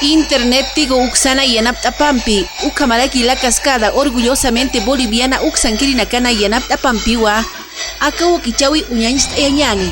Internet tigo uksana yanap tapampi, ukamalaki la cascada orgullosamente boliviana uksankirina kana yanap tapampiwa, akaw kichawi uñañis tayañani.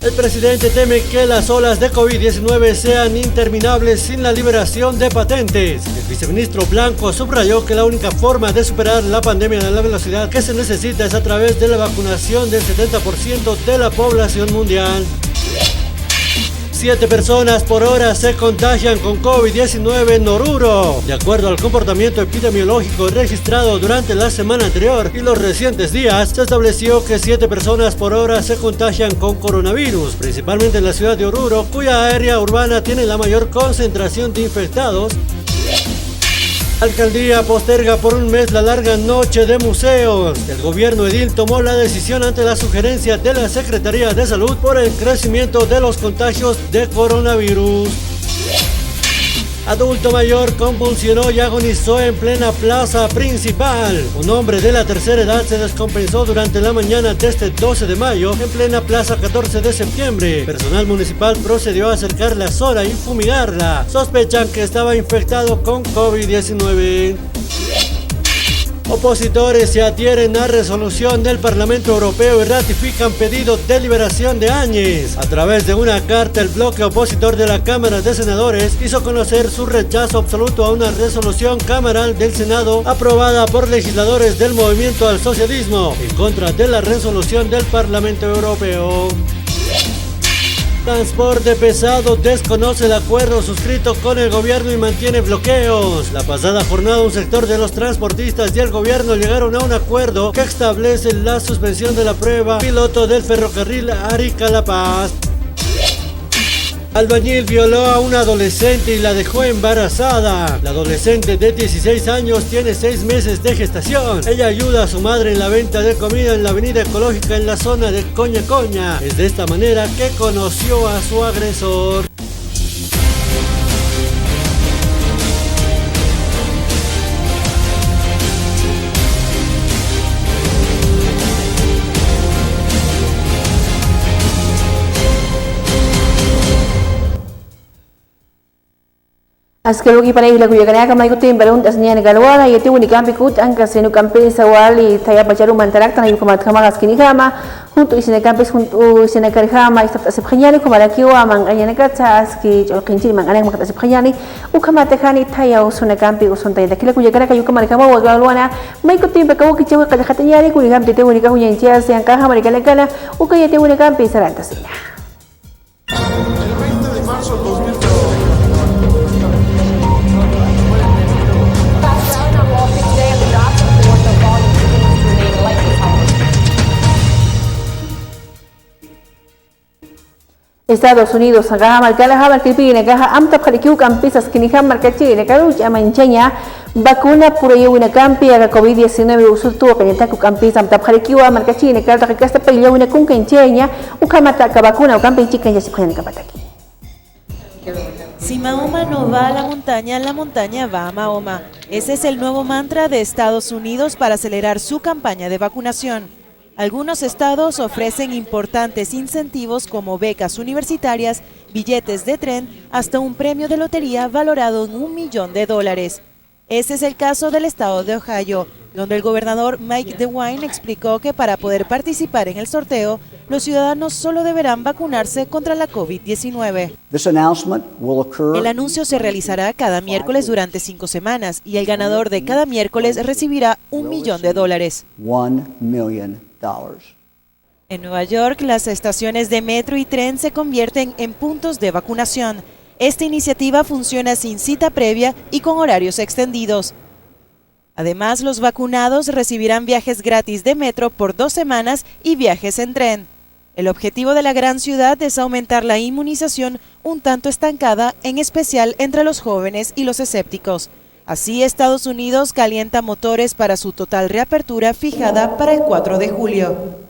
El presidente teme que las olas de COVID-19 sean interminables sin la liberación de patentes. El viceministro Blanco subrayó que la única forma de superar la pandemia a la velocidad que se necesita es a través de la vacunación del 70% de la población mundial. 7 personas por hora se contagian con COVID-19 en Oruro. De acuerdo al comportamiento epidemiológico registrado durante la semana anterior y los recientes días, se estableció que 7 personas por hora se contagian con coronavirus, principalmente en la ciudad de Oruro, cuya área urbana tiene la mayor concentración de infectados. La alcaldía posterga por un mes la larga noche de museos. El gobierno edil tomó la decisión ante la sugerencia de la Secretaría de Salud por el crecimiento de los contagios de coronavirus. Adulto mayor convulsionó y agonizó en plena plaza principal. Un hombre de la tercera edad se descompensó durante la mañana de este 12 de mayo en plena plaza 14 de septiembre. Personal municipal procedió a acercar la zona y fumigarla. Sospechan que estaba infectado con COVID-19. Opositores se adhieren a resolución del Parlamento Europeo y ratifican pedido de liberación de Áñez. A través de una carta, el bloque opositor de la Cámara de Senadores hizo conocer su rechazo absoluto a una resolución camaral del Senado aprobada por legisladores del Movimiento al Socialismo en contra de la resolución del Parlamento Europeo. Transporte pesado desconoce el acuerdo suscrito con el gobierno y mantiene bloqueos. La pasada jornada un sector de los transportistas y el gobierno llegaron a un acuerdo que establece la suspensión de la prueba piloto del ferrocarril Arica-La Paz. Albañil violó a una adolescente y la dejó embarazada. La adolescente de 16 años tiene 6 meses de gestación. Ella ayuda a su madre en la venta de comida en la avenida ecológica en la zona de Coña Coña. Es de esta manera que conoció a su agresor. Askalugi panay la kuya kanaya kamay ko tim balon asnya negalwala yeti uni kampi kut angka senu kampi sawali taya bacaru mantarak tanay kumat kama kaskini kama junto isine kampi junto isine karihama istap asip khanyani kumalakiwa mang ayana katsa aski jolkinti mang anang makat asip khanyani ukamate khani taya usuna kampi usun taya dakila kuya kanaya kayu kamay kama wagalwana may ko tim bakawu kichawi kadakhatanyani kuya kampi te uni kahunya inchia siang kaha marikalakala ukayete uni kampi sarantasina. El 20 de marzo del 2013. Estados Unidos agaha markala ha markipi nagaha amtap khalikiu kampis askiniham markachi nagaru amanchanya vacuna purayawina kampi aga COVID-19 usutu kanyataku kampis amtap khalikiu markachi nagalta kasta palyawina kun kanchenya ukamata ka vacuna ukampi chikanya sipkhyan kapataki. Si Mahoma no va a la montaña va a Mahoma. Ese es el nuevo mantra de Estados Unidos para acelerar su campaña de vacunación. Algunos estados ofrecen importantes incentivos como becas universitarias, billetes de tren, hasta un premio de lotería valorado en $1 millón. Ese es el caso del estado de Ohio, donde el gobernador Mike DeWine explicó que para poder participar en el sorteo, los ciudadanos solo deberán vacunarse contra la COVID-19. El anuncio se realizará cada miércoles durante 5 semanas y el ganador de cada miércoles recibirá $1 millón. $1 million. En Nueva York, las estaciones de metro y tren se convierten en puntos de vacunación. Esta iniciativa funciona sin cita previa y con horarios extendidos. Además, los vacunados recibirán viajes gratis de metro por 2 semanas y viajes en tren. El objetivo de la gran ciudad es aumentar la inmunización un tanto estancada, en especial entre los jóvenes y los escépticos. Así, Estados Unidos calienta motores para su total reapertura fijada para el 4 de julio.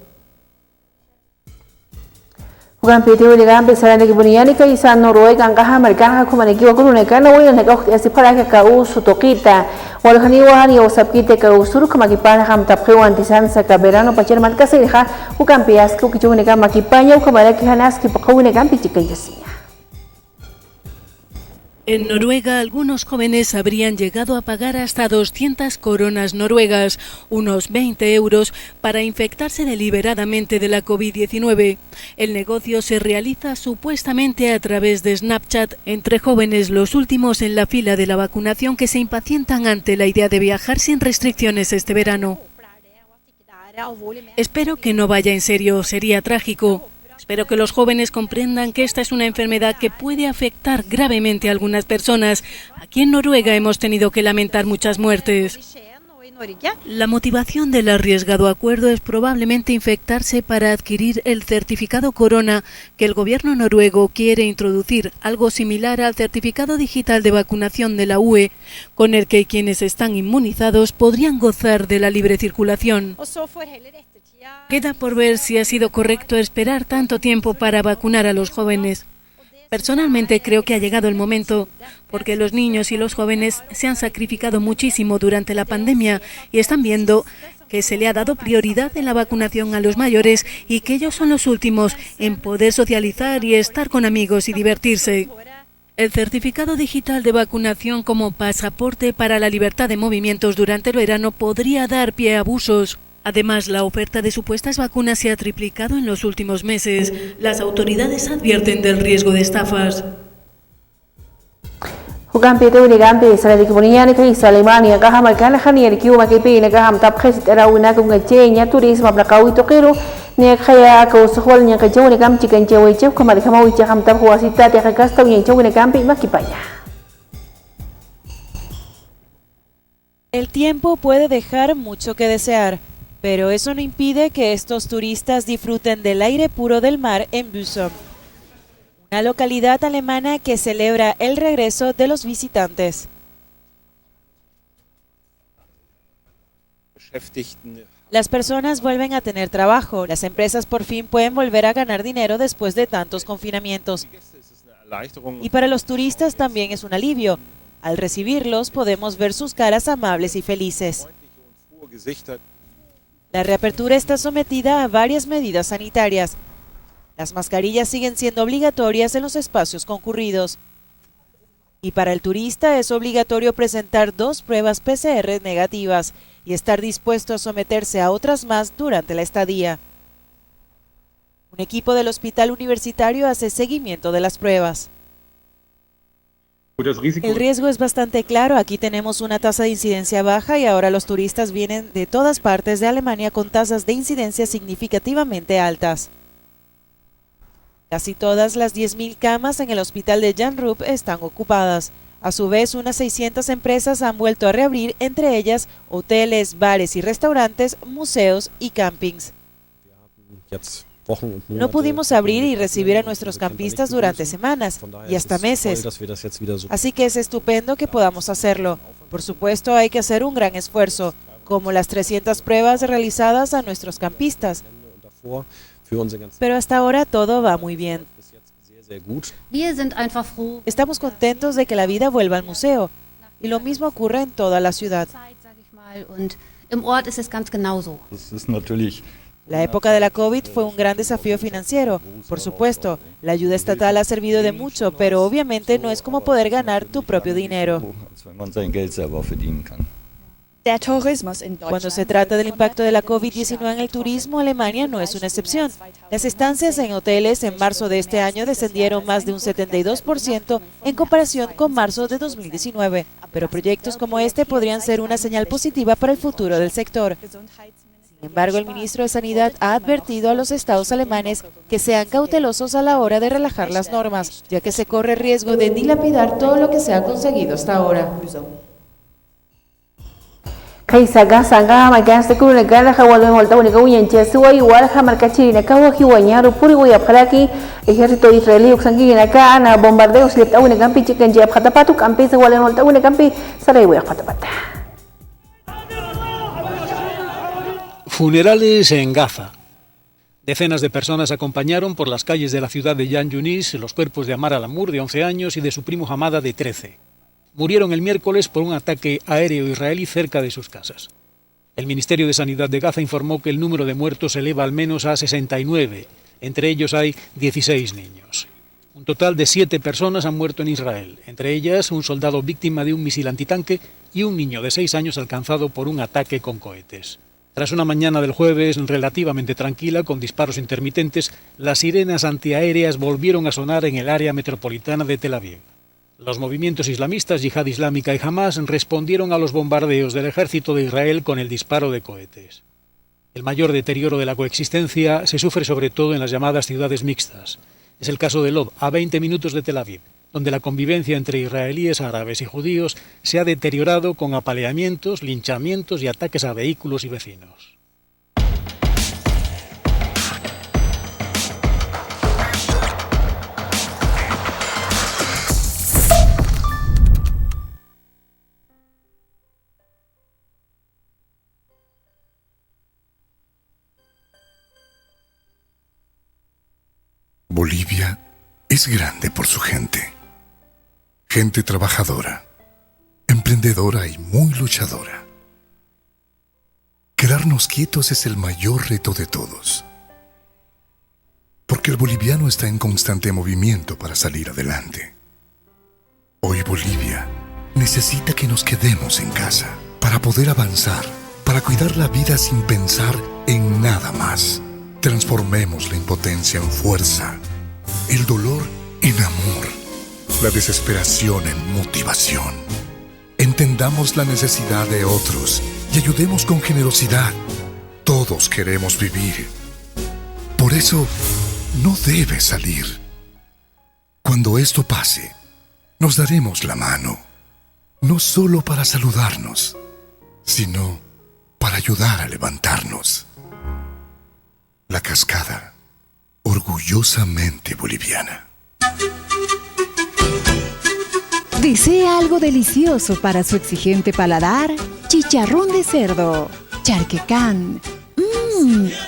Bukan PT Wilayah Besar Negeri Buniani ka isa Norway kang kahamarkan ka kumaniki wa kuno ka na wala ka si para ka uso kita wal khani wa hani usap kita ka usur ka makipan ham tap khawan tisan sa ka verano pacer mat ka silha bukan pias ku kicu ka makipanya ka malaki hanas ki pakawine ka pichikai yasinya. En Noruega, algunos jóvenes habrían llegado a pagar hasta 200 coronas noruegas, unos 20 euros, para infectarse deliberadamente de la COVID-19. El negocio se realiza supuestamente a través de Snapchat entre jóvenes, los últimos en la fila de la vacunación, que se impacientan ante la idea de viajar sin restricciones este verano. Espero que no vaya en serio, sería trágico. Espero que los jóvenes comprendan que esta es una enfermedad que puede afectar gravemente a algunas personas. Aquí en Noruega hemos tenido que lamentar muchas muertes. La motivación del arriesgado acuerdo es probablemente infectarse para adquirir el certificado Corona que el gobierno noruego quiere introducir, algo similar al certificado digital de vacunación de la UE, con el que quienes están inmunizados podrían gozar de la libre circulación. Queda por ver si ha sido correcto esperar tanto tiempo para vacunar a los jóvenes. Personalmente creo que ha llegado el momento, porque los niños y los jóvenes se han sacrificado muchísimo durante la pandemia y están viendo que se le ha dado prioridad en la vacunación a los mayores y que ellos son los últimos en poder socializar y estar con amigos y divertirse. El certificado digital de vacunación como pasaporte para la libertad de movimientos durante el verano podría dar pie a abusos. Además, la oferta de supuestas vacunas se ha triplicado en los últimos meses. Las autoridades advierten del riesgo de estafas. Bukan PT Wilayah Besar Negeri Buniani ka isa Alemania ka hamarkan khani ki wa ke pe ka ham tap khis tarawina ku ngachenya turismo plakawi tokero ne khaya ka usuhol nya ka jawni kam chikan chewe chep ka mari kama wicha ham tap huasita te ka kasta nya chawni kam pe makipaya. El tiempo puede dejar mucho que desear, pero eso no impide que estos turistas disfruten del aire puro del mar en Büsum, una localidad alemana que celebra el regreso de los visitantes. Las personas vuelven a tener trabajo, las empresas por fin pueden volver a ganar dinero después de tantos confinamientos. Y para los turistas también es un alivio. Al recibirlos podemos ver sus caras amables y felices. La reapertura está sometida a varias medidas sanitarias. Las mascarillas siguen siendo obligatorias en los espacios concurridos. Y para el turista es obligatorio presentar 2 pruebas PCR negativas y estar dispuesto a someterse a otras más durante la estadía. Un equipo del hospital universitario hace seguimiento de las pruebas. El riesgo es bastante claro. Aquí tenemos una tasa de incidencia baja y ahora los turistas vienen de todas partes de Alemania con tasas de incidencia significativamente altas. Casi todas las 10.000 camas en el hospital de Jan Rupp están ocupadas. A su vez, unas 600 empresas han vuelto a reabrir, entre ellas hoteles, bares y restaurantes, museos y campings. No pudimos abrir y recibir a nuestros campistas durante semanas y hasta meses, así que es estupendo que podamos hacerlo. Por supuesto, hay que hacer un gran esfuerzo, como las 300 pruebas realizadas a nuestros campistas, pero hasta ahora todo va muy bien. Estamos contentos de que la vida vuelva al museo, y lo mismo ocurre en toda la ciudad. La época de la COVID fue un gran desafío financiero. Por supuesto, la ayuda estatal ha servido de mucho, pero obviamente no es como poder ganar tu propio dinero. Cuando se trata del impacto de la COVID-19 en el turismo, Alemania no es una excepción. Las estancias en hoteles en marzo de este año descendieron más de un 72% en comparación con marzo de 2019, pero proyectos como este podrían ser una señal positiva para el futuro del sector. Sin embargo, el ministro de Sanidad ha advertido a los estados alemanes que sean cautelosos a la hora de relajar las normas, ya que se corre riesgo de dilapidar todo lo que se ha conseguido hasta ahora. Kaisaga sanga magas te kuru negara hawalo molta unika uyan chesua igual hamarkachiri nakawa hiwanyaru puri waya paraki ejército israelí uksangi naka na bombardeos lepta unika kampi chicken jab hatapatu kampi se wala molta unika kampi sarai waya hatapata. Funerales en Gaza. Decenas de personas acompañaron por las calles de la ciudad de Yan Yunis los cuerpos de Amar Al-Amur, de 11 años, y de su primo Hamada, de 13. Murieron el miércoles por un ataque aéreo israelí cerca de sus casas. El Ministerio de Sanidad de Gaza informó que el número de muertos se eleva al menos a 69. Entre ellos hay 16 niños. Un total de 7 personas han muerto en Israel, entre ellas un soldado víctima de un misil antitanque y un niño de 6 años alcanzado por un ataque con cohetes. Tras una mañana del jueves relativamente tranquila, con disparos intermitentes, las sirenas antiaéreas volvieron a sonar en el área metropolitana de Tel Aviv. Los movimientos islamistas Yihad Islámica y Hamas respondieron a los bombardeos del ejército de Israel con el disparo de cohetes. El mayor deterioro de la coexistencia se sufre sobre todo en las llamadas ciudades mixtas. Es el caso de Lod, a 20 minutos de Tel Aviv, donde la convivencia entre israelíes, árabes y judíos se ha deteriorado con apaleamientos, linchamientos y ataques a vehículos y vecinos. Bolivia es grande por su gente. Gente trabajadora, emprendedora y muy luchadora. Quedarnos quietos es el mayor reto de todos. Porque el boliviano está en constante movimiento para salir adelante. Hoy Bolivia necesita que nos quedemos en casa para poder avanzar, para cuidar la vida sin pensar en nada más. Transformemos la impotencia en fuerza, el dolor en amor, la desesperación en motivación. Entendamos la necesidad de otros y ayudemos con generosidad. Todos queremos vivir. Por eso, no debes salir. Cuando esto pase, nos daremos la mano, no solo para saludarnos, sino para ayudar a levantarnos. La Cascada, orgullosamente boliviana. ¿Desea algo delicioso para su exigente paladar? Chicharrón de cerdo, charquecán,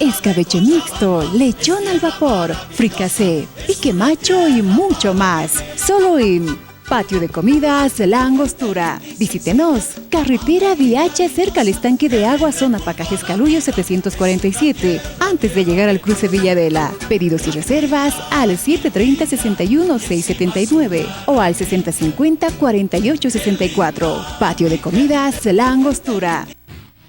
escabeche mixto, lechón al vapor, fricasé, pique macho y mucho más. Solo en Patio de Comidas La Angostura. Visítenos. Carretera Viacha, cerca al estanque de agua, zona Pacajes Caluyo 747, antes de llegar al cruce Villadela. Pedidos y reservas al 730-61-679 o al 6050-4864. Patio de Comidas La Angostura.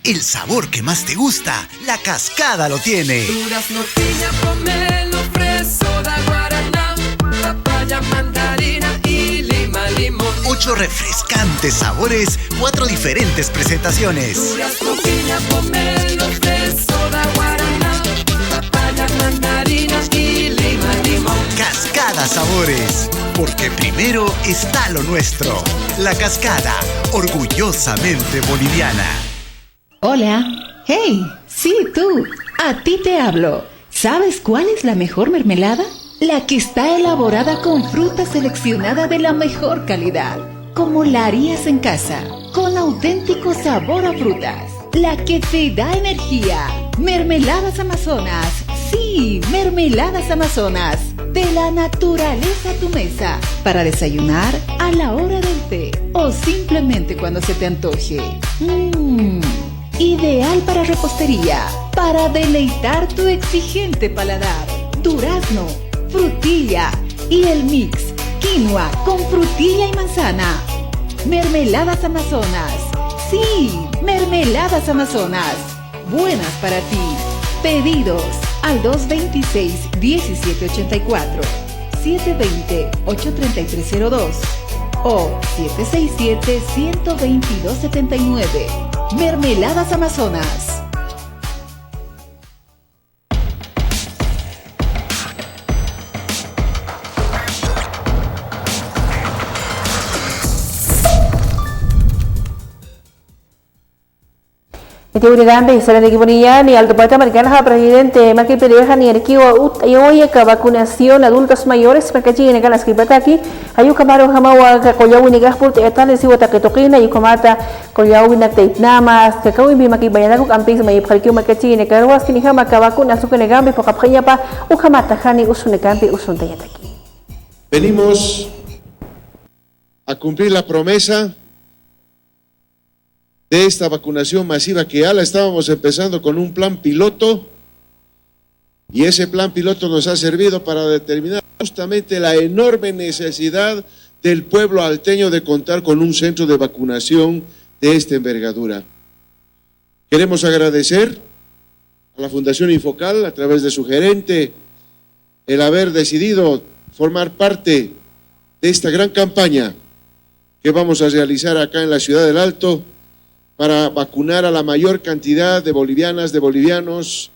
El sabor que más te gusta, La Cascada lo tiene. Durazno, piña, pomelo, fresa, da guaraná, papaya, mandarina y lima, limón. 8 refrescantes sabores, 4 diferentes presentaciones. Durazno, piña, pomelo, fresa, da guaraná, papaya, mandarina y lima, limón. Cascada Sabores, porque primero está lo nuestro. La Cascada, orgullosamente boliviana. Hola. Hey, sí, tú. A ti te hablo. ¿Sabes cuál es la mejor mermelada? La que está elaborada con fruta seleccionada de la mejor calidad, como la harías en casa, con auténtico sabor a frutas. La que te da energía. Mermeladas Amazonas. Sí, Mermeladas Amazonas. De la naturaleza a tu mesa. Para desayunar, a la hora del té o simplemente cuando se te antoje. Ideal para repostería, para deleitar tu exigente paladar. Durazno, frutilla y el mix quinoa con frutilla y manzana. Mermeladas Amazonas, Sí, mermeladas Amazonas. Buenas para ti. Pedidos al 226-1784, 720-83302 o 767-12279. Mermeladas Amazonas. Gambe, sala de Kiponilla, ni Alto Pata Marcana, presidente, Marque Pereja, ni Erquiwa, Ayoya, vacunación, adultos mayores, Marcachi, en Ganas Kipataki, Ayukamaro, Hamawa, Koyawi, Gasport, Etales, y Watakatoquina, Yukamata, Koyawi, Namas, Kakao, Maki, Bayanaku, Campis, May Parque, Marcachi, en Caruas, Kinihama, Kabakun, Azuka, Negambe, Pokapayapa, Ukamata, Hani, Usunekampi, Usuntayataki. Venimos a cumplir la promesa de esta vacunación masiva que ya la estábamos empezando con un plan piloto, y ese plan piloto nos ha servido para determinar justamente la enorme necesidad del pueblo alteño de contar con un centro de vacunación de esta envergadura. Queremos agradecer a la Fundación Infocal, a través de su gerente, el haber decidido formar parte de esta gran campaña que vamos a realizar acá en la ciudad del Alto, para vacunar a la mayor cantidad de bolivianas, de bolivianos,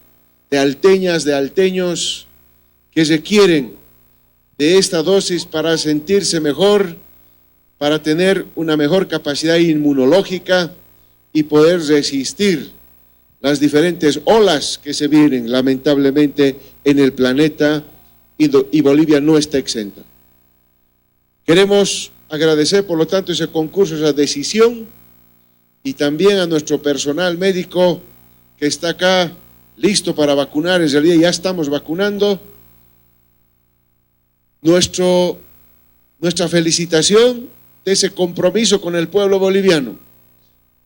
de alteñas, de alteños que requieren de esta dosis para sentirse mejor, para tener una mejor capacidad inmunológica y poder resistir las diferentes olas que se vienen lamentablemente en el planeta, y Bolivia no está exenta. Queremos agradecer por lo tanto ese concurso, esa decisión, y también a nuestro personal médico que está acá listo para vacunar. En realidad ya estamos vacunando. Nuestra felicitación de ese compromiso con el pueblo boliviano.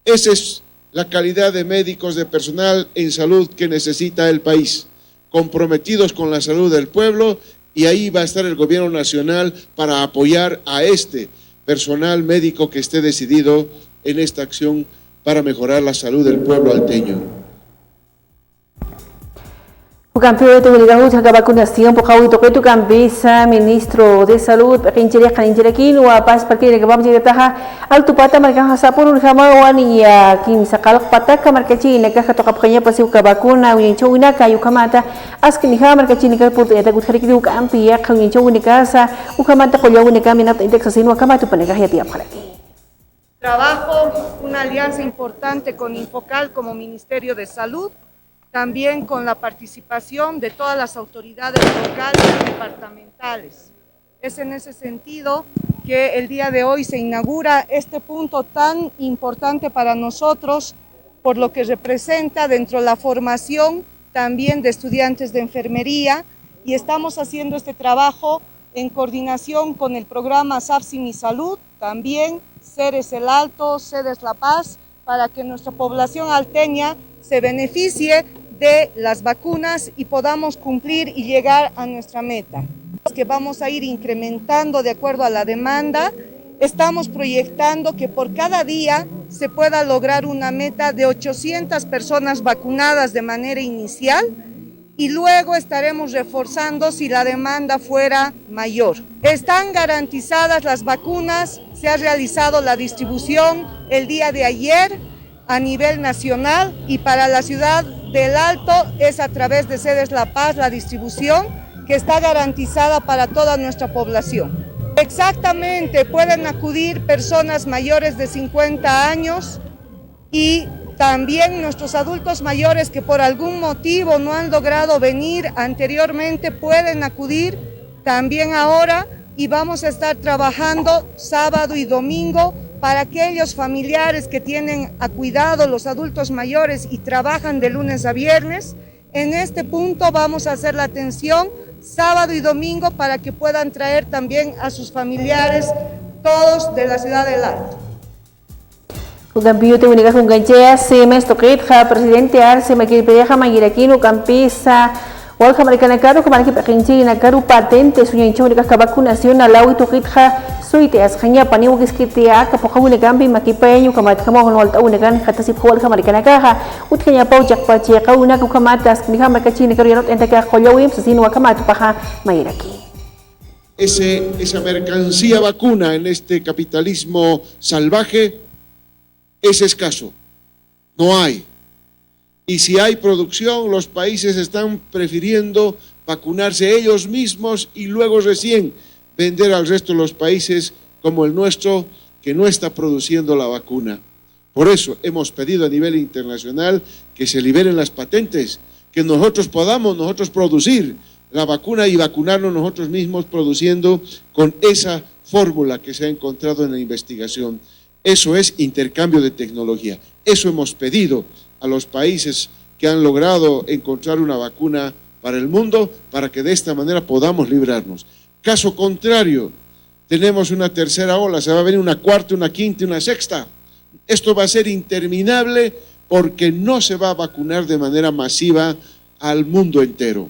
Esa es la calidad de médicos, de personal en salud que necesita el país, comprometidos con la salud del pueblo, y ahí va a estar el gobierno nacional para apoyar a este personal médico que esté decidido en esta acción para mejorar la salud del pueblo alteño. Campeón de la vacunación, Pocahui Toquetu Campisa, ministro de Salud, Pincheria Canincherequín, o a Paz Parque de Gabam de Taja, Alto Pata, Marcaja Sapur, Jamawan y a Kim Sakal Pataka, Marcachi, la caja toca pequeña pasiuca vacuna, Unincho Unaka, Yukamata, Askinija, Marcachi, Nicalput, de Gutjeriku Campi, Unincho Unicasa, Ukamata, Coya Unicamina, Indexasino, Akamatu, Panegaja, para aquí. Trabajo una alianza importante con Infocal como Ministerio de Salud, también con la participación de todas las autoridades locales y departamentales. Es en ese sentido que el día de hoy se inaugura este punto tan importante para nosotros, por lo que representa dentro de la formación también de estudiantes de enfermería, y estamos haciendo este trabajo en coordinación con el programa SAFSI Mi Salud, también Ceres El Alto, Ceres La Paz, para que nuestra población alteña se beneficie de las vacunas y podamos cumplir y llegar a nuestra meta, que vamos a ir incrementando de acuerdo a la demanda. Estamos proyectando que por cada día se pueda lograr una meta de 800 personas vacunadas de manera inicial, y luego estaremos reforzando si la demanda fuera mayor. Están garantizadas las vacunas, se ha realizado la distribución el día de ayer a nivel nacional, y para la ciudad del Alto es a través de Ceres La Paz la distribución que está garantizada para toda nuestra población. Exactamente, pueden acudir personas mayores de 50 años y también nuestros adultos mayores que por algún motivo no han logrado venir anteriormente, pueden acudir también ahora, y vamos a estar trabajando sábado y domingo para aquellos familiares que tienen a cuidado los adultos mayores y trabajan de lunes a viernes. En este punto vamos a hacer la atención sábado y domingo para que puedan traer también a sus familiares, todos de la ciudad del Alto. Campeón de Unicaja Unganchea, Semes Toquetja, presidente Arce, Maquil Pereja, Maguiraquino, Campisa, Walha maricana caro que marque pequeñina caro patente suña inchónica que vacunación al agua y toquitja suite as jaña paniu que skitia que poca una gambi maquipeño que mat kamo con alta una gan kata sip walha maricana caja utkaña pau jak pache ka una que kamatas ni hamar kachini que no enta que joyowim sino akamat paja mairaki. Esa mercancía vacuna en este capitalismo salvaje es escaso, no hay. Y si hay producción, los países están prefiriendo vacunarse ellos mismos y luego recién vender al resto de los países como el nuestro, que no está produciendo la vacuna. Por eso hemos pedido a nivel internacional que se liberen las patentes, que nosotros podamos producir la vacuna y vacunarnos nosotros mismos produciendo con esa fórmula que se ha encontrado en la investigación. Eso es intercambio de tecnología. Eso hemos pedido a los países que han logrado encontrar una vacuna para el mundo, para que de esta manera podamos librarnos. Caso contrario, tenemos una tercera ola, se va a venir una cuarta, una quinta y una sexta. Esto va a ser interminable porque no se va a vacunar de manera masiva al mundo entero.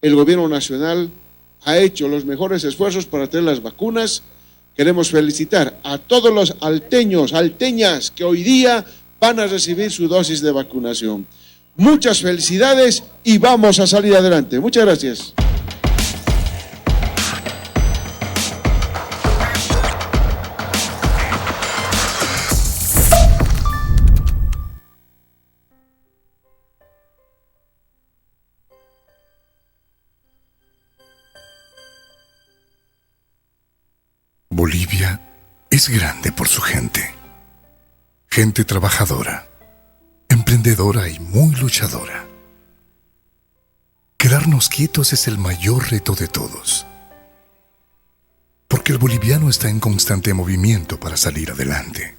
El gobierno nacional ha hecho los mejores esfuerzos para traer las vacunas. Queremos felicitar a todos los alteñas que hoy día van a recibir su dosis de vacunación. Muchas felicidades y vamos a salir adelante. Muchas gracias. Bolivia es grande por su gente. Gente trabajadora, emprendedora y muy luchadora. Quedarnos quietos es el mayor reto de todos. Porque el boliviano está en constante movimiento para salir adelante.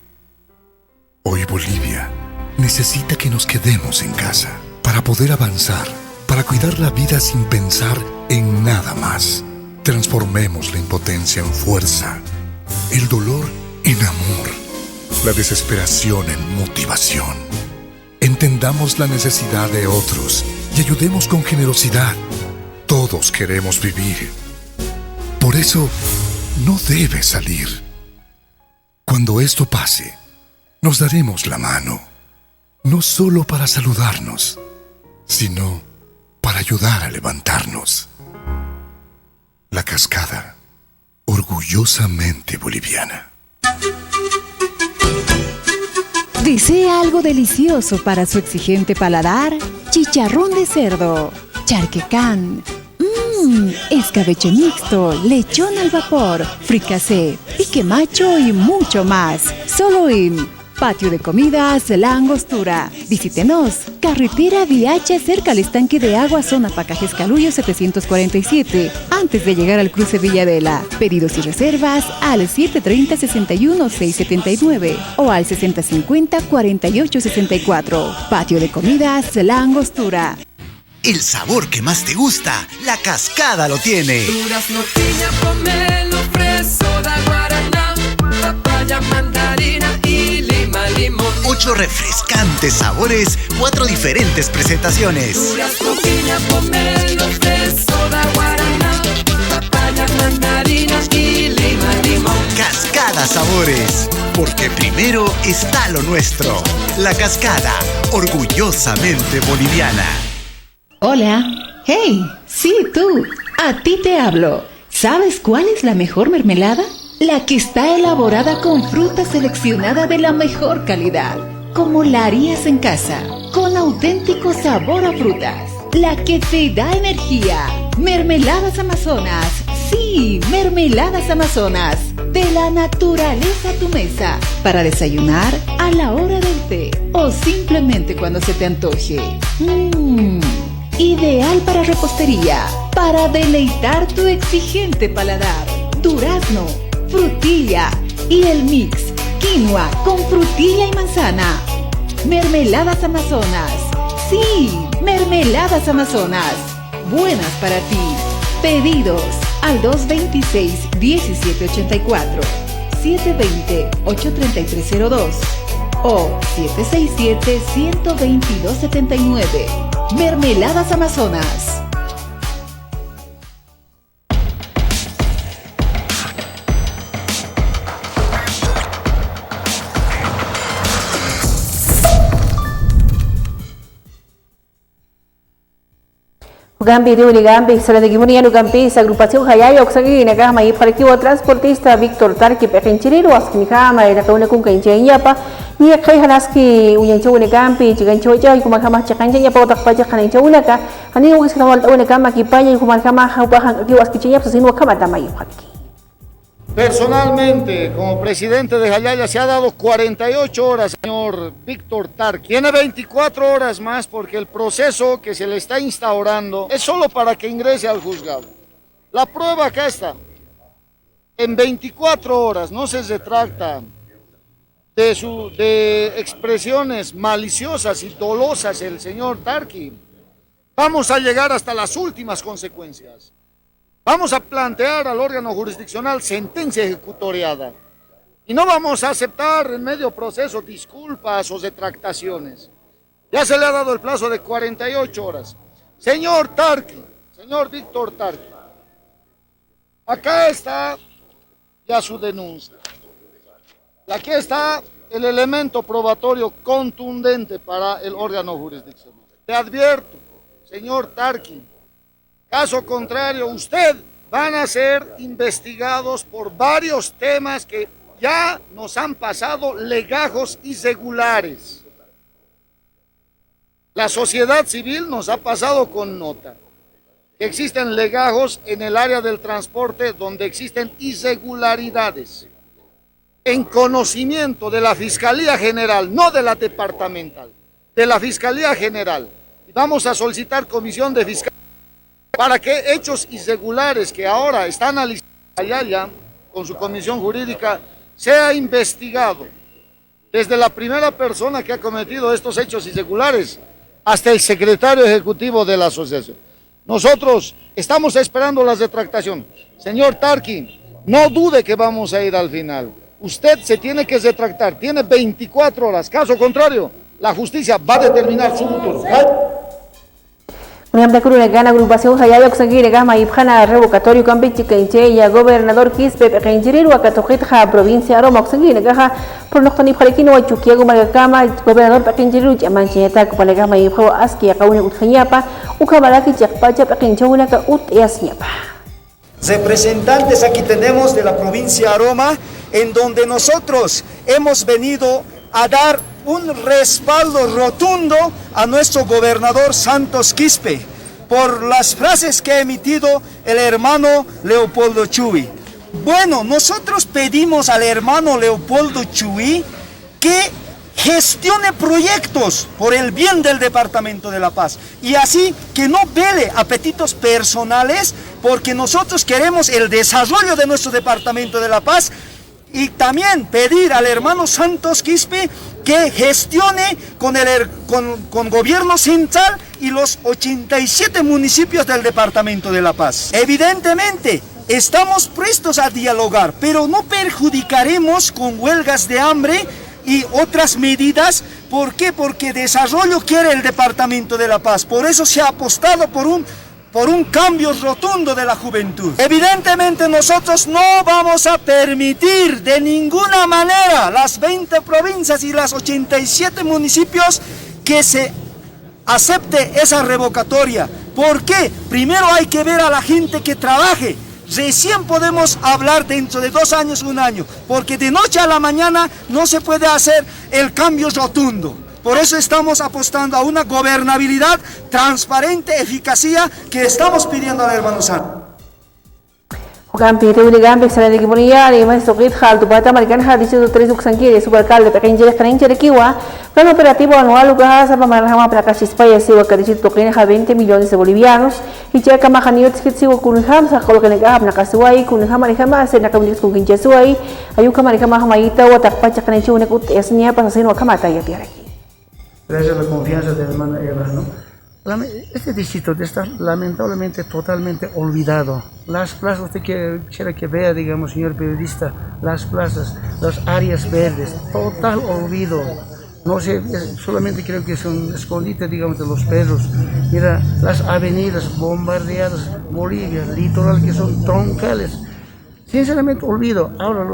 Hoy Bolivia necesita que nos quedemos en casa para poder avanzar, para cuidar la vida sin pensar en nada más. Transformemos la impotencia en fuerza, el dolor en amor, la desesperación en motivación. Entendamos la necesidad de otros y ayudemos con generosidad. Todos queremos vivir. Por eso, no debe salir. Cuando esto pase, nos daremos la mano, no solo para saludarnos, sino para ayudar a levantarnos. La Cascada, orgullosamente boliviana. ¿Desea algo delicioso para su exigente paladar? Chicharrón de cerdo, charquecán, escabeche mixto, lechón al vapor, fricasé, pique macho y mucho más. Solo en Patio de Comidas La Angostura. Visítenos. Carretera Viacha cerca al estanque de agua, zona Pacajes Caluyo 747, antes de llegar al cruce Villadela. Pedidos y reservas al 730-61-679 o al 6050-4864. Patio de Comidas La Angostura. El sabor que más te gusta, La Cascada lo tiene. Durazno, piña, pomelo, fresa, da guaraná, papaya, mandarina y lima, limón. 8 refrescantes sabores, 4 diferentes presentaciones. Durazno, piña, pomelo, fresa, da guaraná, papaya, mandarina y lima, limón. Cascada Sabores, porque primero está lo nuestro. La Cascada, orgullosamente boliviana. Hola. Hey, sí, tú. A ti te hablo. ¿Sabes cuál es la mejor mermelada? La que está elaborada con fruta seleccionada de la mejor calidad, como la harías en casa, con auténtico sabor a frutas. La que te da energía. Mermeladas Amazonas. Sí, Mermeladas Amazonas. De la naturaleza a tu mesa. Para desayunar, a la hora del té o simplemente cuando se te antoje. Ideal para repostería, para deleitar tu exigente paladar. Durazno, frutilla y el mix quinoa con frutilla y manzana. Mermeladas Amazonas. Sí, Mermeladas Amazonas. Buenas para ti. Pedidos al 226-1784, 720-83302 o 767-12279. Mermeladas Amazonas. Gambi de Unigambi, Sala de Guimoniano Gampis, Agrupación Hayayo, Oxagui, Nagama y Colectivo Transportista Víctor Tarqui, Pequenchiriru, Askinijama, y la Kauna Kunka en Chayapa, ni a Kayhanaski, Uyancho Unigampi, Chiganchoya, y Kumakama Chakanja, y Pauta Pacha Hanancha Unaka, and you was Unakama, Kipaya, y Kumakama, Haupahan, Kiwaskichaya, Sino Kamatama y Haki. Personalmente, como presidente de Jayaya, se ha dado 48 horas, señor Víctor Tarqui. Tiene 24 horas más porque el proceso que se le está instaurando es solo para que ingrese al juzgado. La prueba acá está. En 24 horas no se retracta de expresiones maliciosas y dolosas el señor Tarqui. Vamos a llegar hasta las últimas consecuencias. Vamos a plantear al órgano jurisdiccional sentencia ejecutoriada y no vamos a aceptar en medio proceso disculpas o retractaciones. Ya se le ha dado el plazo de 48 horas. Señor Tarqui, señor Víctor Tarqui, acá está ya su denuncia. Y aquí está el elemento probatorio contundente para el órgano jurisdiccional. Te advierto, señor Tarqui, caso contrario, usted van a ser investigados por varios temas que ya nos han pasado legajos irregulares. La sociedad civil nos ha pasado con nota. Existen legajos en el área del transporte donde existen irregularidades. En conocimiento de la Fiscalía General, no de la departamental, de la Fiscalía General. Vamos a solicitar comisión de fiscalía para que hechos irregulares que ahora están analizando Jayaya con su comisión jurídica sea investigado desde la primera persona que ha cometido estos hechos irregulares hasta el secretario ejecutivo de la asociación. Nosotros estamos esperando la retractación. Señor Tarqui, no dude que vamos a ir al final. Usted se tiene que retractar, tiene 24 horas. Caso contrario, la justicia va a determinar su futuro. Una gana agrupación Hayayo Oxagui, Gama y Pjana revocatorio Campeche, Kencheya, gobernador Quispe, Kenchiriru, Acatoqueta, provincia Aroma Oxagui, Gaja, por los Toniparequino, Chuquiago, Maracama, gobernador Kenchiriru, Yamancheta, Copanagama y Pro Aski, Acauna Utjanyapa, Ucamalaki, Chakpacha, Kenchauna, Ut y Asñapa. Representantes aquí tenemos de la provincia Aroma, en donde nosotros hemos venido a dar un respaldo rotundo a nuestro gobernador Santos Quispe por las frases que ha emitido el hermano Leopoldo Chuy. Bueno, nosotros pedimos al hermano Leopoldo Chuy que gestione proyectos por el bien del Departamento de La Paz y así que no vele apetitos personales, porque nosotros queremos el desarrollo de nuestro Departamento de La Paz. Y también pedir al hermano Santos Quispe que gestione con gobierno central y los 87 municipios del Departamento de La Paz. Evidentemente, estamos prestos a dialogar, pero no perjudicaremos con huelgas de hambre y otras medidas. ¿Por qué? Porque desarrollo quiere el Departamento de La Paz. Por eso se ha apostado por un cambio rotundo de la juventud. Evidentemente nosotros no vamos a permitir de ninguna manera las 20 provincias y las 87 municipios que se acepte esa revocatoria. ¿Por qué? Primero hay que ver a la gente que trabaje. Recién podemos hablar dentro de 2 años, 1 año, porque de noche a la mañana no se puede hacer el cambio rotundo. Por eso estamos apostando a una gobernabilidad transparente, eficacia que estamos pidiendo al hermano San. Gampi, Teuli Gampi, Sala de Guimoniano, y Maestro Githal, Tupata Maricanja, Distrito 3 Uxanquiri, Subalcalde, Pequenjeres, Canenche de Kiwa, plan operativo anual, Ugaza, Pamarajama, Placachispaya, Siwa, Carichito, Clineja, 20 millones de bolivianos, y Checa Majaniot, Siwa, Kunham, Sakolo, Kenegab, Nakasuay, Kunham, Maricama, Senacamunis, Kunkinchesuay, Ayuka, Maricama, Maita, Watakpacha, Canenche, Unekut, Esnia, Pasasino, Kamata, y Atiaraki. Gracias a la confianza del hermano Eva, ¿no? Este distrito está lamentablemente totalmente olvidado. Las plazas, usted quisiera que vea, digamos, señor periodista, las plazas, las áreas verdes, total olvido. No sé, solamente creo que es un escondite, digamos, de los perros. Mira, las avenidas bombardeadas, Bolivia, litoral, que son troncales. Sinceramente olvido. Ahora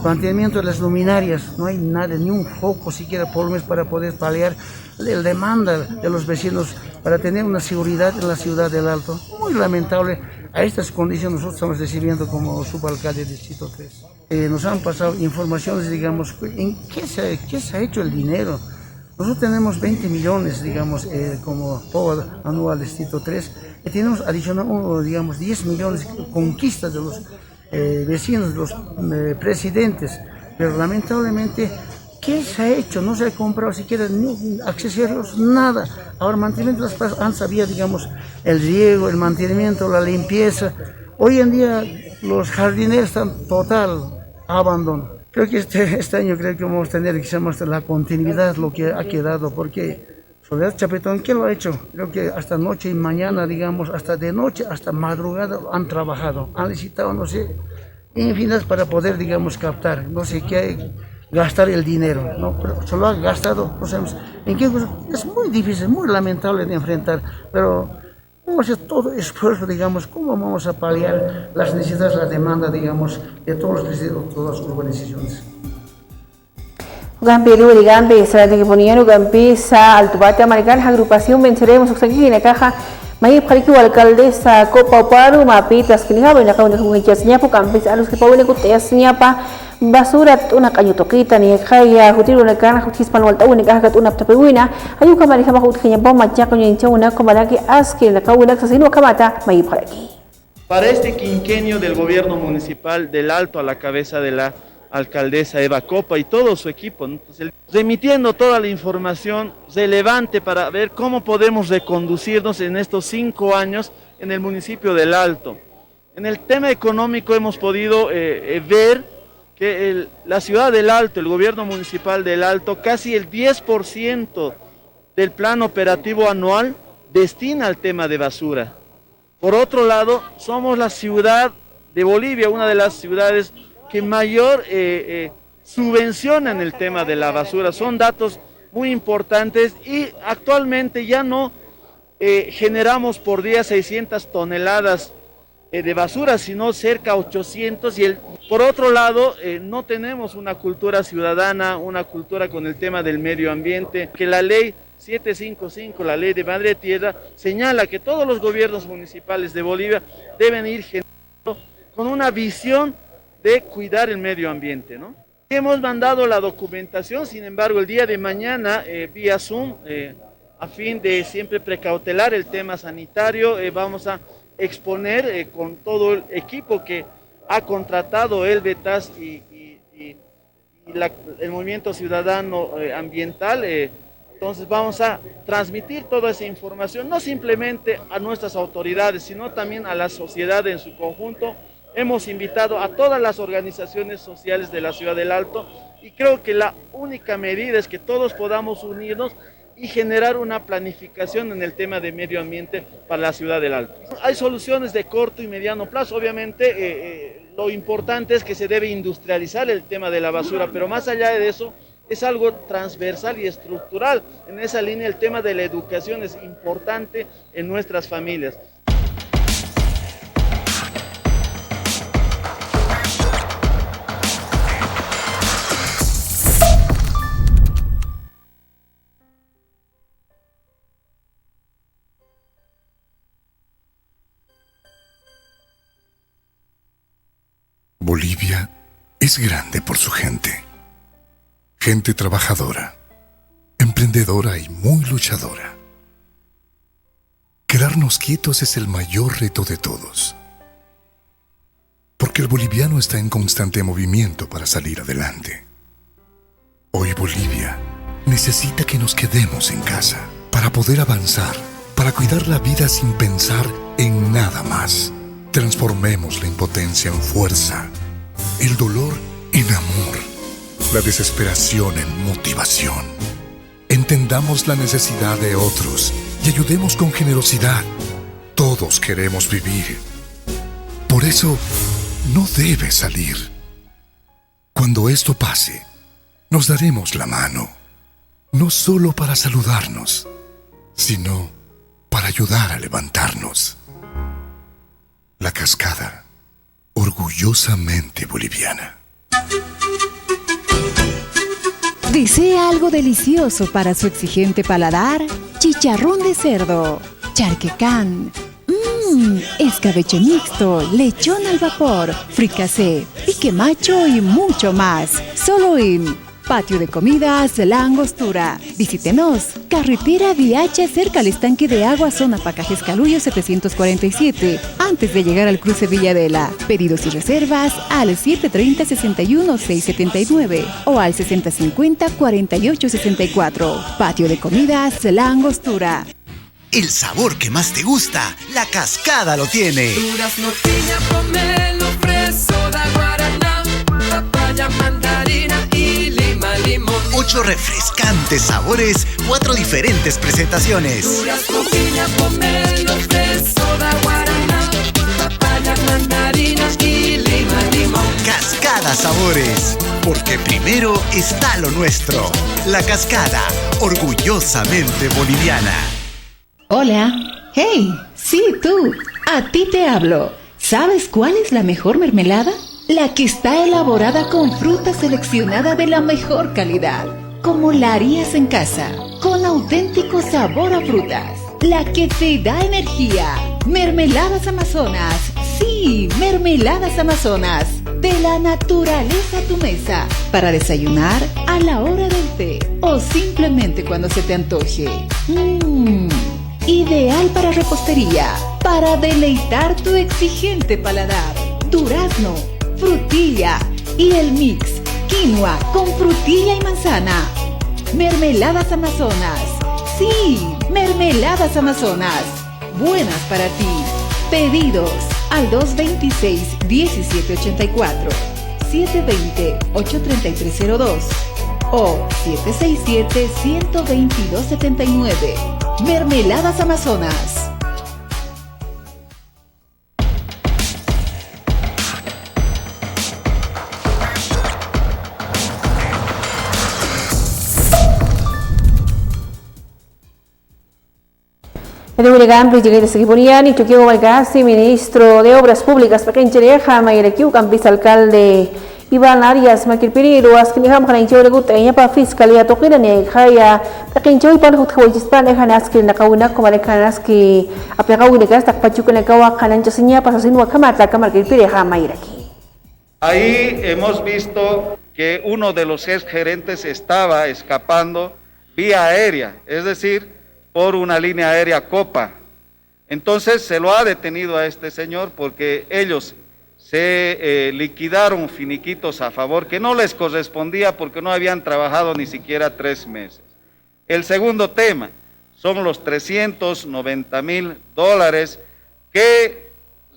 mantenimiento de las luminarias, no hay nada, ni un foco siquiera por mes para poder paliar la demanda de los vecinos para tener una seguridad en la ciudad del Alto. Muy lamentable, a estas condiciones nosotros estamos recibiendo como subalcalde del Distrito 3. Nos han pasado informaciones, digamos, en qué se ha hecho el dinero. Nosotros tenemos 20 millones, digamos, como pago anual del Distrito 3, y tenemos adicional, digamos, 10 millones conquistas de los vecinos, de los presidentes, pero lamentablemente, ¿qué se ha hecho? No se ha comprado siquiera ni accesorios, nada. Ahora, mantenimiento de las plazas, antes había, digamos, el riego, el mantenimiento, la limpieza. Hoy en día, los jardineros están total abandono. Creo que este año creo que vamos a tener quizás la continuidad, lo que ha quedado, porque Soledad Chapetón, ¿qué lo ha hecho? Creo que hasta noche y mañana, digamos, hasta de noche, hasta madrugada han trabajado, han licitado, no sé, infinidad para poder, digamos, captar, no sé qué, gastar el dinero, ¿no? Pero solo ha gastado, no sabemos en qué cosa. Es muy difícil, muy lamentable de enfrentar, pero vamos a hacer todo esfuerzo, digamos, cómo vamos a paliar las necesidades, la demanda, digamos, de todos los presidentes, de todas las urbanizaciones. Gampi Ribu Gampi, Estrategia Poniano, Gampi, Sa Altubate Americana, Agrupación Venceremos, Oxaquí, en la caja, Mayip Jariku, Alcaldesa, Copa Paru, Mapitas, Kinihaba, en la caja de Juguetes Ñapo, Campis, a los que Paule Cuteas Ñapa, Basura, una cañotoquita, ni Jaya, Jutiro, una cana, Jutispan, Walta, una caja, una tapewina, Ayuka Marija, Jutkiñapa, Machaco, Ñencha, una comaraki, Aski, en la caja de Asesino, Kamata, Mayip Jaraki. Para este quinquenio del gobierno municipal del Alto a la cabeza de la alcaldesa Eva Copa y todo su equipo, ¿no? Entonces, remitiendo toda la información relevante para ver cómo podemos reconducirnos en estos 5 años en el municipio del Alto. En el tema económico hemos podido ver que la ciudad del Alto, el gobierno municipal del Alto, casi el 10% del plan operativo anual destina al tema de basura. Por otro lado, somos la ciudad de Bolivia, una de las ciudades que mayor subvenciona en el tema de la basura. Son datos muy importantes y actualmente ya no generamos por día 600 toneladas de basura, sino cerca de 800. Por otro lado, no tenemos una cultura ciudadana, una cultura con el tema del medio ambiente, que la ley 755, la ley de Madre Tierra, señala que todos los gobiernos municipales de Bolivia deben ir generando con una visión de cuidar el medio ambiente, ¿no? Hemos mandado la documentación, sin embargo, el día de mañana, vía Zoom, a fin de siempre precautelar el tema sanitario, vamos a exponer con todo el equipo que ha contratado el BETAS y el Movimiento Ciudadano Ambiental. Entonces vamos a transmitir toda esa información, no simplemente a nuestras autoridades, sino también a la sociedad en su conjunto. Hemos invitado a todas las organizaciones sociales de la Ciudad del Alto y creo que la única medida es que todos podamos unirnos y generar una planificación en el tema de medio ambiente para la Ciudad del Alto. Hay soluciones de corto y mediano plazo, obviamente lo importante es que se debe industrializar el tema de la basura, pero más allá de eso es algo transversal y estructural. En esa línea el tema de la educación es importante en nuestras familias. Bolivia es grande por su gente. Gente trabajadora, emprendedora y muy luchadora. Quedarnos quietos es el mayor reto de todos. Porque el boliviano está en constante movimiento para salir adelante. Hoy Bolivia necesita que nos quedemos en casa para poder avanzar, para cuidar la vida sin pensar en nada más. Transformemos la impotencia en fuerza, el dolor en amor, la desesperación en motivación. Entendamos la necesidad de otros y ayudemos con generosidad. Todos queremos vivir. Por eso, no debe salir. Cuando esto pase, nos daremos la mano, no solo para saludarnos, sino para ayudar a levantarnos. La Cascada, orgullosamente boliviana. ¿Desea algo delicioso para su exigente paladar? Chicharrón de cerdo, charquecán, escabeche mixto, lechón al vapor, fricasé, pique macho y mucho más. Solo en Patio de Comidas La Angostura. Visítenos. Carretera Viacha, cerca al estanque de agua, zona Pacajes Calullo 747, antes de llegar al cruce Villadela. Pedidos y reservas al 730-61-679 o al 6050-4864. Patio de Comidas La Angostura. El sabor que más te gusta, La Cascada lo tiene. Durazno, piña, pomelo, fresa, da guaraná, papaya, mandarina y lima, limón. 8 refrescantes sabores, 4 diferentes presentaciones. Durazno, piña, pomelo, fresa, da guaraná, papaya, mandarina y lima, limón. Cascada Sabores, porque primero está lo nuestro. La Cascada, orgullosamente boliviana. Hola. Hey, sí, tú. A ti te hablo. ¿Sabes cuál es la mejor mermelada? La que está elaborada con fruta seleccionada de la mejor calidad, como la harías en casa, con auténtico sabor a frutas. La que te da energía. Mermeladas Amazonas. Sí, Mermeladas Amazonas. De la naturaleza a tu mesa. Para desayunar, a la hora del té o simplemente cuando se te antoje. Ideal para repostería, para deleitar tu exigente paladar. Durazno, frutilla y el mix quinoa con frutilla y manzana. Mermeladas Amazonas. Sí, Mermeladas Amazonas. Buenas para ti. Pedidos al 226-1784, 720-83302 o 767-12279. Mermeladas Amazonas. Y Chuquiego Valgasi, ministro de Obras Públicas, Pequeña Chereja, Mayrequiu, campista alcalde Iván Arias, Maquilpiriru, Askiniham, Hanancho, Reguta, Yapa, Fiscalía, Toquina, Nejaya, Pequencho, y Pan Hujispan, Hanaski, Nakauna, Comarecanaski, Apegau de Casta, Pachuca, Nakawa, Hanancho, Seña, Pasasin, Wakamata, Camarquilpireja, Mayreki. Ahí hemos visto que uno de los exgerentes estaba escapando vía aérea, es decir, por una línea aérea Copa. Entonces se lo ha detenido a este señor porque ellos se liquidaron finiquitos a favor que no les correspondía porque no habían trabajado ni siquiera 3 meses. El segundo tema son los $390,000 que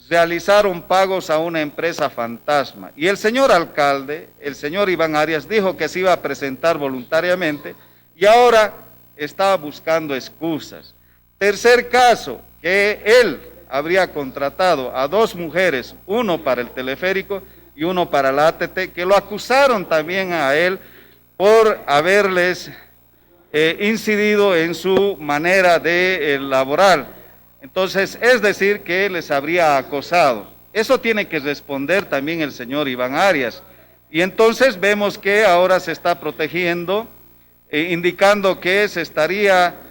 realizaron pagos a una empresa fantasma. Y el señor alcalde, el señor Iván Arias, dijo que se iba a presentar voluntariamente y ahora está buscando excusas. Tercer caso, que él habría contratado a 2 mujeres, uno para el teleférico y uno para la ATT, que lo acusaron también a él por haberles incidido en su manera de laboral. Entonces, es decir, que les habría acosado. Eso tiene que responder también el señor Iván Arias. Y entonces vemos que ahora se está protegiendo, indicando que se estaría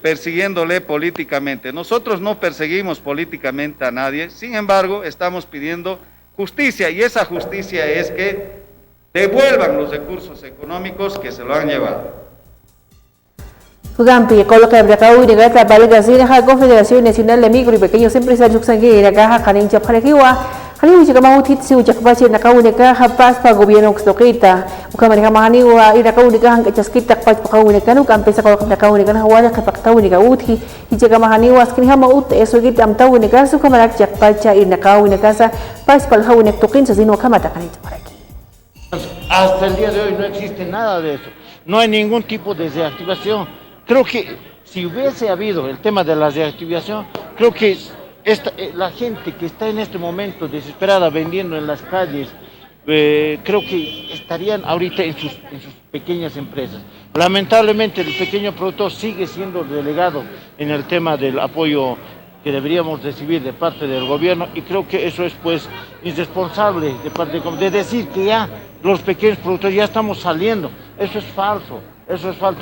persiguiéndole políticamente. Nosotros no perseguimos políticamente a nadie, sin embargo, estamos pidiendo justicia, y esa justicia es que devuelvan los recursos económicos que se lo han llevado. Gampi, coloca en Bracau y Negata, Valgasina, Confederación Nacional de Micro y Pequeños Empresarios Sanguínea, Caja, Canincha, Parejiwa, Haniu Chicamau Titsi, Chacpachi, Nakaunica, Paz, para Gobierno Xtoquita, Ucamaricamaniwa, y Nakaunica, Chasquita, Pach, Pacaunica, Campesa, Nakaunica, Hawaii, Capactaunica, Uti, y Chicamaniwa, Skinhamaut, eso quita Amtaunica, su Camarac, Chacpacha, y Nakauina Casa, Paz, Palhaunek, Toquinsa, sino Camata, Canincha, por aquí. Hasta el día de hoy no existe nada de eso. No hay ningún tipo de reactivación. Creo que si hubiese habido el tema de la reactivación, creo que la gente que está en este momento desesperada vendiendo en las calles, creo que estarían ahorita en sus pequeñas empresas. Lamentablemente el pequeño productor sigue siendo relegado en el tema del apoyo que deberíamos recibir de parte del gobierno, y creo que eso es pues irresponsable de decir que ya los pequeños productores ya estamos saliendo. Eso es falso.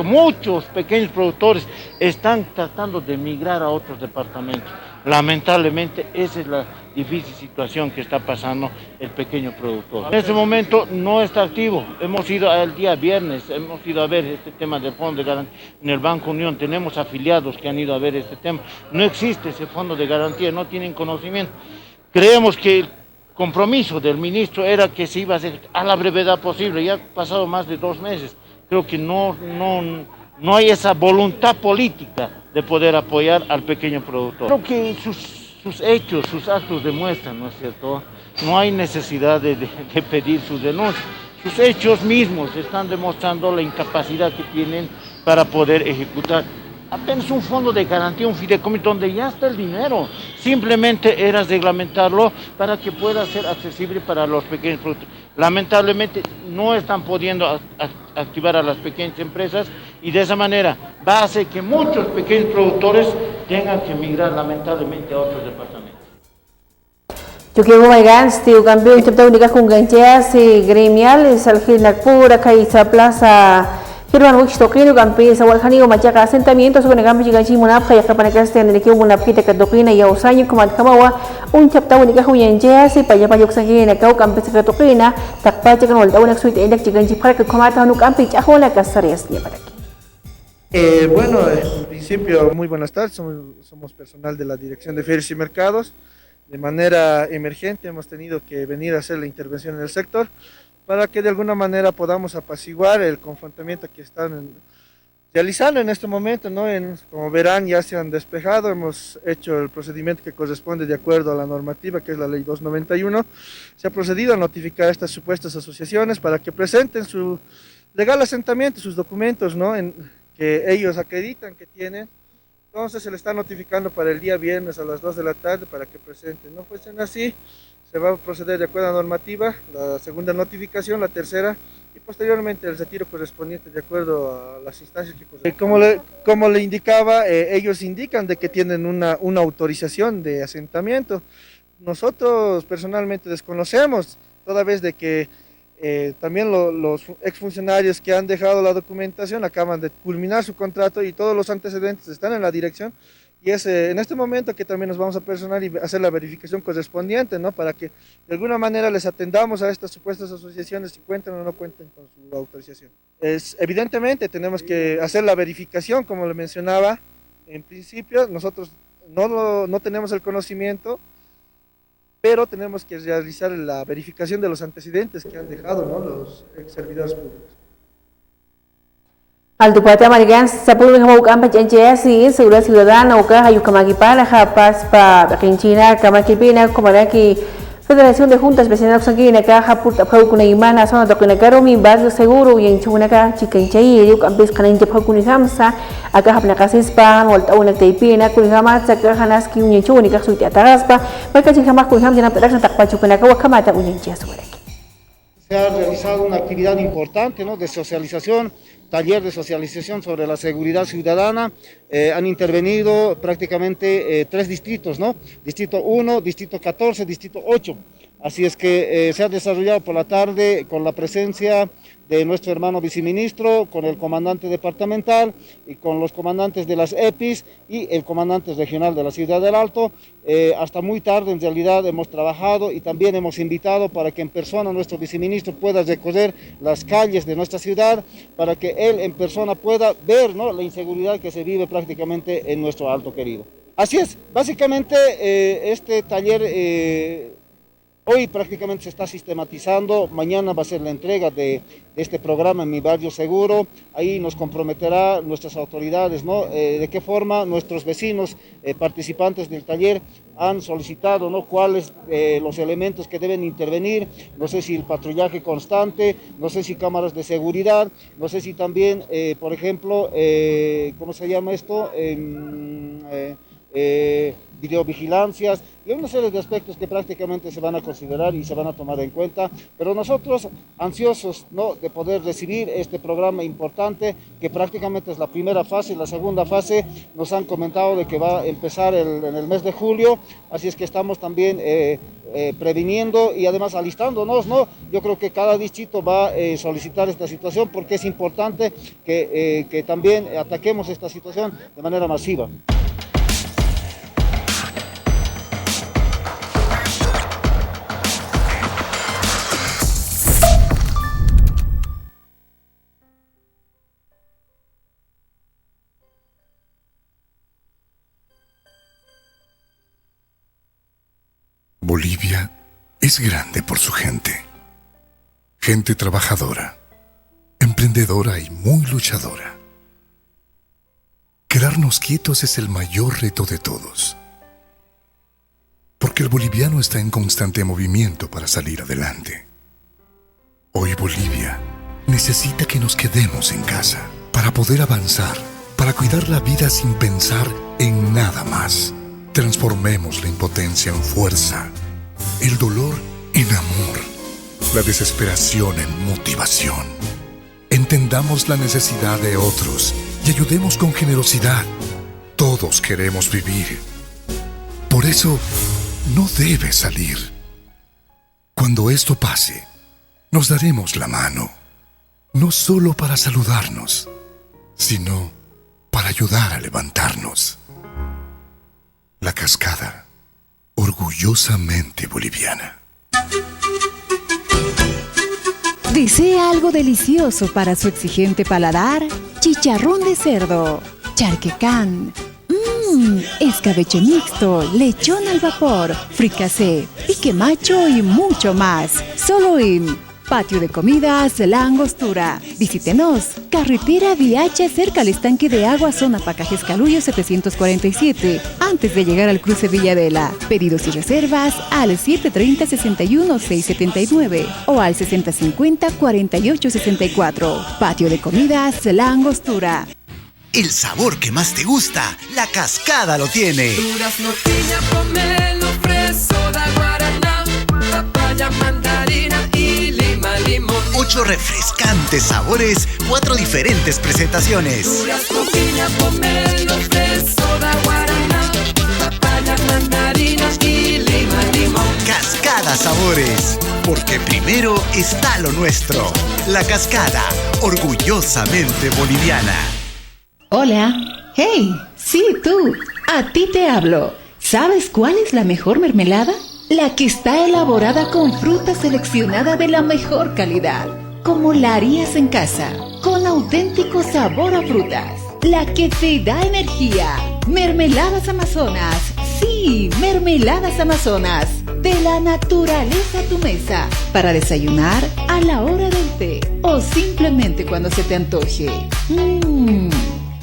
Muchos pequeños productores están tratando de migrar a otros departamentos. Lamentablemente esa es la difícil situación que está pasando el pequeño productor. En este momento no está activo. Hemos ido el día viernes, hemos ido a ver este tema del fondo de garantía en el Banco Unión. Tenemos afiliados que han ido a ver este tema. No existe ese fondo de garantía, no tienen conocimiento. Creemos que el compromiso del ministro era que se iba a hacer a la brevedad posible. Ya han pasado más de 2 meses. Creo que no hay esa voluntad política de poder apoyar al pequeño productor. Creo que sus hechos, sus actos demuestran, ¿no es cierto? No hay necesidad de pedir sus denuncias. Sus hechos mismos están demostrando la incapacidad que tienen para poder ejecutar. Apenas un fondo de garantía, un fideicomiso donde ya está el dinero. Simplemente era reglamentarlo para que pueda ser accesible para los pequeños productores. Lamentablemente no están pudiendo activar a las pequeñas empresas y de esa manera va a hacer que muchos pequeños productores tengan que emigrar lamentablemente a otros departamentos. Yo quiero que Steve Campeón, chapta única con gancheas gremiales, al Nagpur, acá y Plaza. Hirwan Wix Tokino Campi sa Walhani Machaca asentamiento sobre Gampi Ganchi Munapka y Capanacasta en el que Munapita Catopina y Ausaño como Kamawa, un chapta única Huyanjea, si Paya Payoxangi en el Cau Campi Catopina, Takpacha con el Dauna Suite en el Chiganchi Park, Comata Nukampi, Chahona Casares, Niaparaki. Bueno, en principio, muy buenas tardes, somos personal de la Dirección de Ferias y Mercados. De manera emergente hemos tenido que venir a hacer la intervención en el sector para que de alguna manera podamos apaciguar el confrontamiento que están realizando en este momento, ¿no? Como verán, ya se han despejado, hemos hecho el procedimiento que corresponde de acuerdo a la normativa, que es la Ley 291. Se ha procedido a notificar a estas supuestas asociaciones para que presenten su legal asentamiento, sus documentos, ¿no? Que ellos acreditan que tienen. Entonces se le está notificando para el día viernes a las 2 de la tarde para que presenten. No fuesen así, se va a proceder de acuerdo a la normativa, la segunda notificación, la tercera y posteriormente el retiro correspondiente de acuerdo a las instancias que corresponden. Como le indicaba, ellos indican de que tienen una autorización de asentamiento. Nosotros personalmente desconocemos, toda vez de que también los exfuncionarios que han dejado la documentación acaban de culminar su contrato y todos los antecedentes están en la dirección. Y es en este momento que también nos vamos a personar y hacer la verificación correspondiente, ¿no? Para que de alguna manera les atendamos a estas supuestas asociaciones si cuentan o no cuentan con su autorización. Evidentemente tenemos que hacer la verificación, como le mencionaba, en principio nosotros no tenemos el conocimiento, pero tenemos que realizar la verificación de los antecedentes que han dejado, ¿no? Los ex servidores públicos. Al Dupata Marigan, Sapul Hamukan Pachanchesi, Seguridad Ciudadana, Oka, Hayukamagipala, Japas, Paquinchina, Kamakipina, Comaraki, Federación de Juntas Vecinales Sanguina, Caja, Purta Paukuna Imana, Zona Tokunakaromi, Barrio Seguro, y en Chunaka, Chicanchay, Yukampis, Kananja Paukunizamsa, Acá Hapnakasispan, Walta Una Taipina, Kurihamatsa, Kahanaski, Unyanchunika, Suiti Ataraspa, Makachinjamas Kuriham, Yanapatax, Takpachukanaka, Wakamata, Unyanchiasuarek. Se ha realizado una actividad importante, ¿no? De socialización, taller de socialización sobre la seguridad ciudadana. Han intervenido prácticamente 3 distritos, ¿no? Distrito 1, Distrito 14, Distrito 8. Así es que se ha desarrollado por la tarde con la presencia de nuestro hermano viceministro, con el comandante departamental y con los comandantes de las EPIs y el comandante regional de la Ciudad del Alto. Hasta muy tarde en realidad hemos trabajado y también hemos invitado para que en persona nuestro viceministro pueda recorrer las calles de nuestra ciudad para que él en persona pueda ver, ¿no? La inseguridad que se vive prácticamente en nuestro Alto querido. Así es, básicamente este taller hoy prácticamente se está sistematizando, mañana va a ser la entrega de este programa en Mi Barrio Seguro, ahí nos comprometerá nuestras autoridades, ¿no? De qué forma nuestros vecinos participantes del taller han solicitado, ¿no? Cuáles los elementos que deben intervenir, no sé si el patrullaje constante, no sé si cámaras de seguridad, no sé si también, por ejemplo, ¿cómo se llama esto? videovigilancias y una serie de aspectos que prácticamente se van a considerar y se van a tomar en cuenta, pero nosotros ansiosos, ¿no?, de poder recibir este programa importante que prácticamente es la primera fase. La segunda fase nos han comentado de que va a empezar en el mes de julio, así es que estamos también previniendo y además alistándonos, ¿no? Yo creo que cada distrito va a solicitar esta situación porque es importante que también ataquemos esta situación de manera masiva. Bolivia es grande por su gente. Gente trabajadora, emprendedora y muy luchadora. Quedarnos quietos es el mayor reto de todos. Porque el boliviano está en constante movimiento para salir adelante. Hoy Bolivia necesita que nos quedemos en casa para poder avanzar, para cuidar la vida sin pensar en nada más. Transformemos la impotencia en fuerza, el dolor en amor, la desesperación en motivación. Entendamos la necesidad de otros y ayudemos con generosidad. Todos queremos vivir. Por eso, no debes salir. Cuando esto pase, nos daremos la mano, no solo para saludarnos, sino para ayudar a levantarnos. La Cascada, orgullosamente boliviana. ¿Desea algo delicioso para su exigente paladar? Chicharrón de cerdo, charquecán, escabeche mixto, lechón al vapor, fricasé, pique macho y mucho más. Solo en Patio de Comidas La Angostura. Visítenos. Carretera Viacha, cerca al estanque de agua, zona Pacajes Calullo 747, antes de llegar al cruce Villadela. Pedidos y reservas al 730-61-679 o al 6050-4864. Patio de Comidas La Angostura. El sabor que más te gusta, La Cascada lo tiene. Durazno, piña, pomelo, fresa, da guaraná, papaya, mandarina y lima, limón. 8 refrescantes sabores, 4 diferentes presentaciones. Durazno, piña, pomelo, fresa, da guaraná, papaya, mandarina y lima, limón. Cascada Sabores, porque primero está lo nuestro. La Cascada, orgullosamente boliviana. Hola. Hey, sí, tú. A ti te hablo. ¿Sabes cuál es la mejor mermelada? La que está elaborada con fruta seleccionada de la mejor calidad, como la harías en casa, con auténtico sabor a frutas. La que te da energía. Mermeladas Amazonas. Sí, Mermeladas Amazonas. De la naturaleza a tu mesa. Para desayunar, a la hora del té o simplemente cuando se te antoje.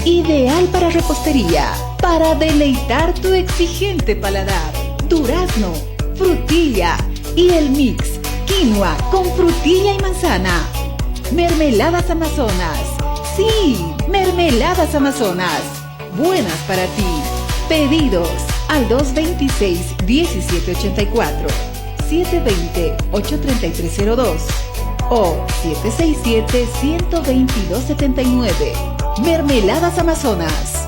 Ideal para repostería, para deleitar tu exigente paladar. Durazno, frutilla y el mix quinoa con frutilla y manzana. Mermeladas Amazonas. Sí, Mermeladas Amazonas. Buenas para ti. Pedidos al 226-1784, 720-83302 o 767-12279. Mermeladas Amazonas.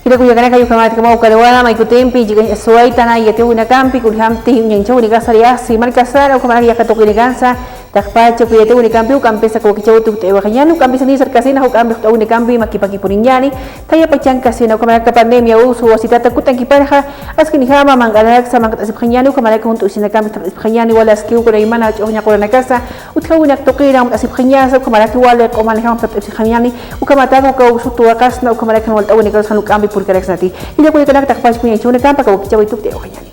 Kira kuya kana kayo kamat kamo kalawala may kutempi jigan suway tanay yati una kampi kulham ti nyang chaw ni gasaria si markasar o kamari yakatuki ni gansa takpacho kuyate uni kampi u kampi sa kukichaw tu te wakanyanu kampi sani sarkasina u kampi uni kampi makipakipurinyani taya pachang kasina kamara ka pandemia u su wasitata kutang kiparha askini hama mangalak sa mangat asipkhanyanu kamara ka huntu sina kampi asipkhanyani wala skiu ko imana chonya ko na casa utkawina tokira u asipkhanyasa kamara ki wala ko man hama asipkhanyani u kamata ko sutu akasna u kamara kan walta uni ka sanu kampi pur karak nati ila ko kana takpas punya chuna kampa ka ukichaw tu te wakanyani.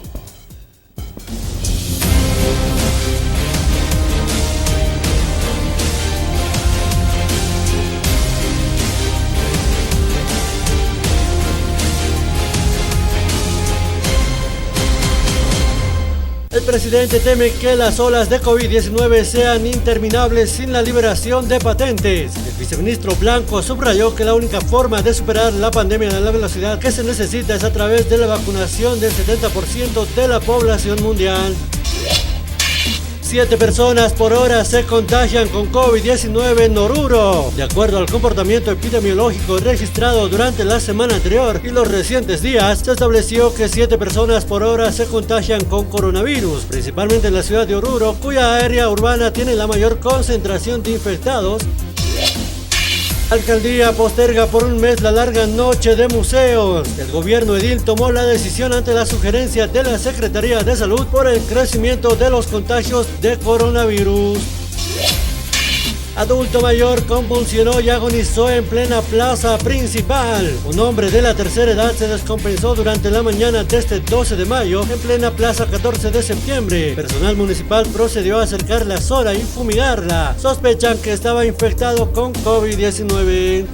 presidente teme que las olas de COVID-19 sean interminables sin la liberación de patentes. El viceministro Blanco subrayó que la única forma de superar la pandemia a la velocidad que se necesita es a través de la vacunación del 70% de la población mundial. 7 personas por hora se contagian con COVID-19 en Oruro. De acuerdo al comportamiento epidemiológico registrado durante la semana anterior y los recientes días, se estableció que 7 personas por hora se contagian con coronavirus, principalmente en la ciudad de Oruro, cuya área urbana tiene la mayor concentración de infectados. La alcaldía posterga por un mes la larga noche de museos. El gobierno edil tomó la decisión ante la sugerencia de la Secretaría de Salud por el crecimiento de los contagios de coronavirus. Adulto mayor convulsionó y agonizó en plena plaza principal. Un hombre de la tercera edad se descompensó durante la mañana de este 12 de mayo en plena plaza 14 de septiembre. Personal municipal procedió a acercar la zona y fumigarla. Sospechan que estaba infectado con COVID-19.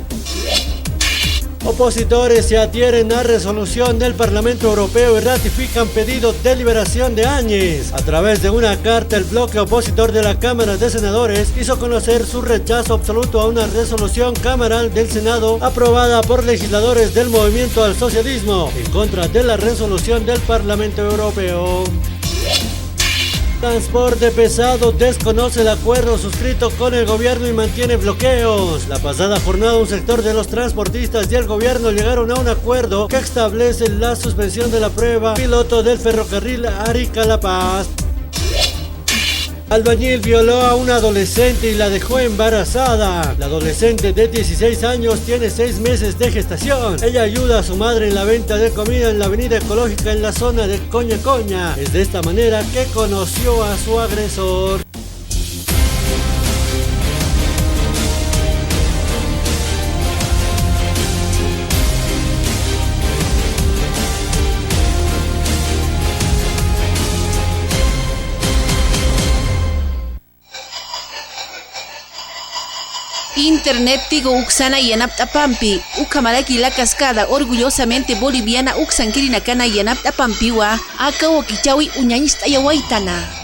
Opositores se adhieren a resolución del Parlamento Europeo y ratifican pedido de liberación de Áñez. A través de una carta, el bloque opositor de la Cámara de Senadores hizo conocer su rechazo absoluto a una resolución camaral del Senado aprobada por legisladores del Movimiento al Socialismo en contra de la resolución del Parlamento Europeo. Transporte pesado desconoce el acuerdo suscrito con el gobierno y mantiene bloqueos. La pasada jornada un sector de los transportistas y el gobierno llegaron a un acuerdo que establece la suspensión de la prueba piloto del ferrocarril Arica-La Paz. Albañil violó a una adolescente y la dejó embarazada. La adolescente de 16 años tiene 6 meses de gestación. Ella ayuda a su madre en la venta de comida en la avenida ecológica en la zona de Coña Coña. Es de esta manera que conoció a su agresor. Internet Tigo Uxana y Anaptapampi, Ucamaraki la cascada, orgullosamente boliviana Uxankirinacana y Anaptapampiwa, Aka Wakichawi Uñañista Yawaitana.